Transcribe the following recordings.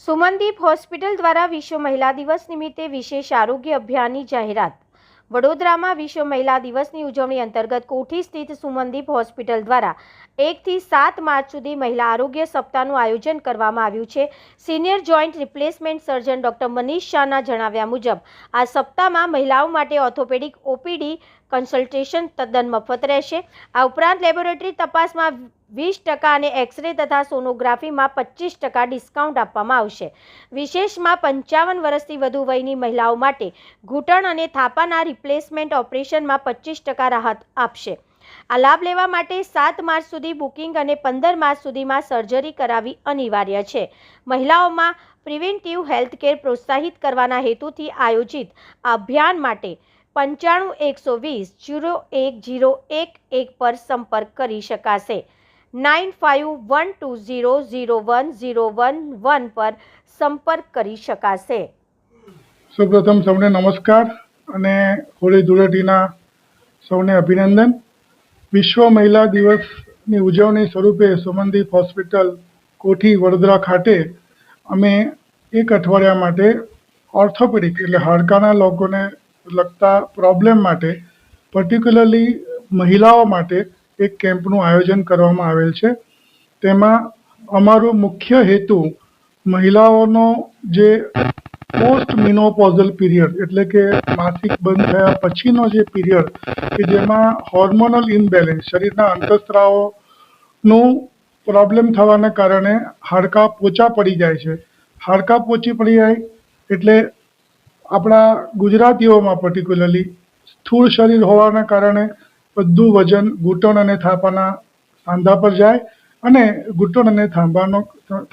Sumandeep hospital દ્વારા વિશ્વ મહિલા દિવસ નિમિત્તે વિશેષ આરોગ્ય અભિયાનની જાહેરાત। વડોદરામાં વિશ્વ મહિલા દિવસની ઉજવણી અંતર્ગત કોઠી સ્થિત સુમનદીપ હોસ્પિટલ દ્વારા 1 થી 7 માર્ચ સુધી મહિલા આરોગ્ય સપ્તાહનું આયોજન કરવામાં આવ્યું છે। Senior joint replacement surgeon doctor Manish શાહના જણાવ્યા મુજબ આ સપ્તાહમાં મહિલાઓ માટે ઓર્થોપેડિક ઓપીડી કન્સલ્ટેશન તદ્દન મફત રહેશે। આ ઉપરાંત લેબોરેટરી તપાસમાં 20% અને એક્સરે તથા સોનોગ્રાફીમાં 25% ડિસ્કાઉન્ટ આપવામાં આવશે। વિશેષમાં 55 વર્ષથી વધુ વયની મહિલાઓ માટે ઘૂંટણ અને થાપાના રિપ્લેસમેન્ટ ઓપરેશનમાં 25% રાહત આપશે। આ લાભ લેવા માટે 7 માર્ચ સુધી બુકિંગ અને 15 માર્ચ સુધીમાં સર્જરી કરાવવી અનિવાર્ય છે। મહિલાઓમાં પ્રિવેન્ટિવ હેલ્થ કેર પ્રોત્સાહિત કરવાના હેતુથી આયોજિત આ અભિયાન માટે 9512010111 પર સંપર્ક કરી શકાશે। 9512001011 પર સંપર્ક કરી શકાશે। સૌપ્રથમ સૌને નમસ્કાર અને હોળી ધૂળેટીના સૌને અભિનંદન। વિશ્વ મહિલા દિવસની ઉજવણી સ્વરૂપે સુમનદીપ હોસ્પિટલ કોઠી વડોદરા ખાતે અમે એક અઠવાડિયા માટે ઓર્થોપેડિક એટલે હાડકાના લોકોને લગતા પ્રોબ્લેમ માટે પર્ટિક્યુલરલી મહિલાઓ માટે એક કેમ્પનું આયોજન કરવામાં આવેલ છે। તેમાં અમારું મુખ્ય હેતુ મહિલાઓનો જે પોસ્ટ મિનોપોઝલ પીરિયડ એટલે કે માસિક બંધ થયા પછીનો જે પીરિયડ કે જેમાં હોર્મોનલ ઇમ્બેલેન્સ શરીરના અંતઃસ્ત્રાવોનું પ્રોબ્લેમ થવાના કારણે હાડકાં પોચા પડી જાય છે। હાડકાં પોચી પડી જાય એટલે આપણા ગુજરાતીઓમાં પર્ટિક્યુલરલી સ્થૂળ શરીર હોવાના કારણે બધું વજન ઘૂંટણ અને થાપાના સાંધા પર જાય અને ઘૂંટણ અને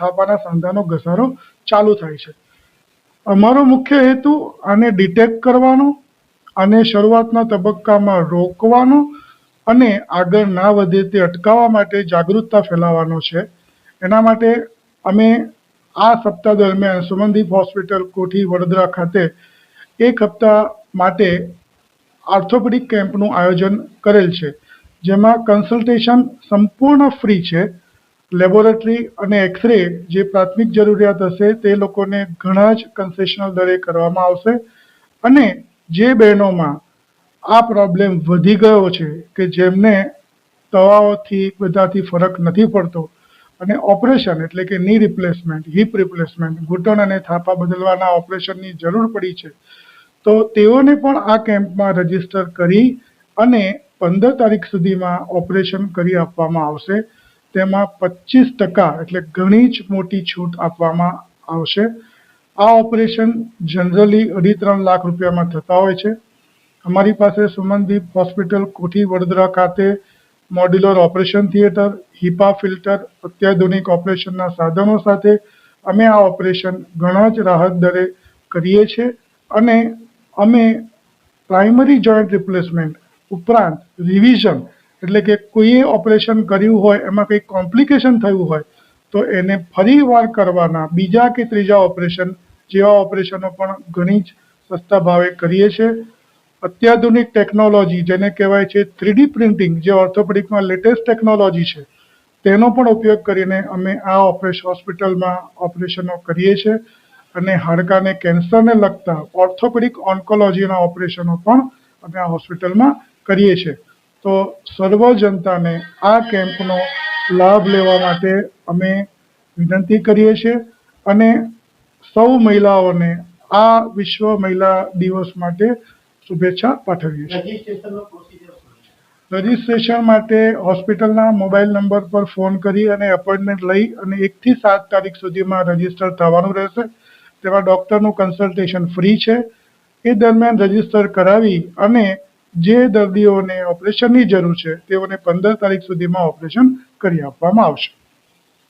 થાપાના સાંધાનો ઘસારો ચાલુ થાય છે। અમારો મુખ્ય હેતુ આને ડિટેક્ટ કરવાનો અને શરૂઆતના તબક્કામાં રોકવાનો અને આગળ ના વધે તે અટકાવવા માટે જાગૃતતા ફેલાવવાનો છે। એના માટે અમે આ સપ્તાહ દરમિયાન સુમનદીપ હોસ્પિટલ કોઠી વડોદરા ખાતે એક હપ્તા માટે ઓર્થોપેડિક કેમ્પનું આયોજન કરેલ છે, જેમાં કન્સલ્ટેશન સંપૂર્ણ ફ્રી છે। લેબોરેટરી અને એક્સરે જે પ્રાથમિક જરૂરિયાત હશે તે લોકોને ઘણા જ કન્સેશનલ દરે કરવામાં આવશે અને જે બહેનોમાં આ પ્રોબ્લેમ વધી ગયો છે કે જેમને દવાઓથી બધાથી ફરક નથી પડતો અને ઓપરેશન એટલે કે ની રિપ્લેસમેન્ટ હિપ રિપ્લેસમેન્ટ ઘૂંટણ અને થાપા બદલવાના ઓપરેશનની જરૂર પડી છે, તો તેઓને પણ આ કેમ્પમાં રજીસ્ટર કરી અને 15 તારીખ સુધીમાં ઓપરેશન કરી આપવામાં આવશે। તેમાં 25% એટલે ઘણી જ મોટી છૂટ આપવામાં આવશે। આ ઓપરેશન જનરલી 2.5-3 લાખ રૂપિયામાં થતા હોય છે। અમારી પાસે સુમનદીપ હોસ્પિટલ કોઠી વડોદરા ખાતે મોડ્યુલર ઓપરેશન થિયેટર, હિપા ફિલ્ટર, અત્યાધુનિક ઓપરેશનના સાધનો સાથે અમે આ ઓપરેશન ઘણા જ રાહત દરે કરીએ છીએ અને અમે પ્રાઇમરી જોઈન્ટ રિપ્લેસમેન્ટ ઉપરાંત રિવિઝન એટલે કે કોઈએ ઓપરેશન કર્યું હોય એમાં કંઈ કોમ્પ્લિકેશન થયું હોય તો એને ફરીવાર કરવાના બીજા કે ત્રીજા ઓપરેશન જેવા ઓપરેશનો પણ ઘણી જ સસ્તા ભાવે કરીએ છીએ। અત્યાધુનિક ટેકનોલોજી જેને કહેવાય છે 3D પ્રિન્ટિંગ જે ઓર્થોપેડિકમાં લેટેસ્ટ ટેકનોલોજી છે તેનો પણ ઉપયોગ કરીને અમે આ હોસ્પિટલમાં ઓપરેશનો કરીએ છીએ અને હાડકાને કેન્સરને લગતા ઓર્થોપેડિક ઓન્કોલોજીના ઓપરેશનો પણ અમે આ હોસ્પિટલમાં કરીએ છીએ। તો સર્વ જનતાને આ કેમ્પનો લાભ લેવા માટે અમે વિનંતી કરીએ છીએ અને સૌ મહિલાઓને આ વિશ્વ મહિલા દિવસ માટે શુભેચ્છા પાઠવીએ છીએ। રજિસ્ટ્રેશન માટે હોસ્પિટલના મોબાઈલ નંબર પર ફોન કરી અને એપોઇન્ટમેન્ટ લઈ અને 1 થી 7 તારીખ સુધીમાં રજીસ્ટર થવાનું રહેશે। તેમાં ડૉક્ટરનું કન્સલ્ટેશન ફ્રી છે। એ દરમિયાન રજીસ્ટર કરાવી અને જે દર્દીઓને ઓપરેશનની જરૂર છે તેઓને 15 તારીખ સુધીમાં ઓપરેશન કરી આપવામાં આવશે।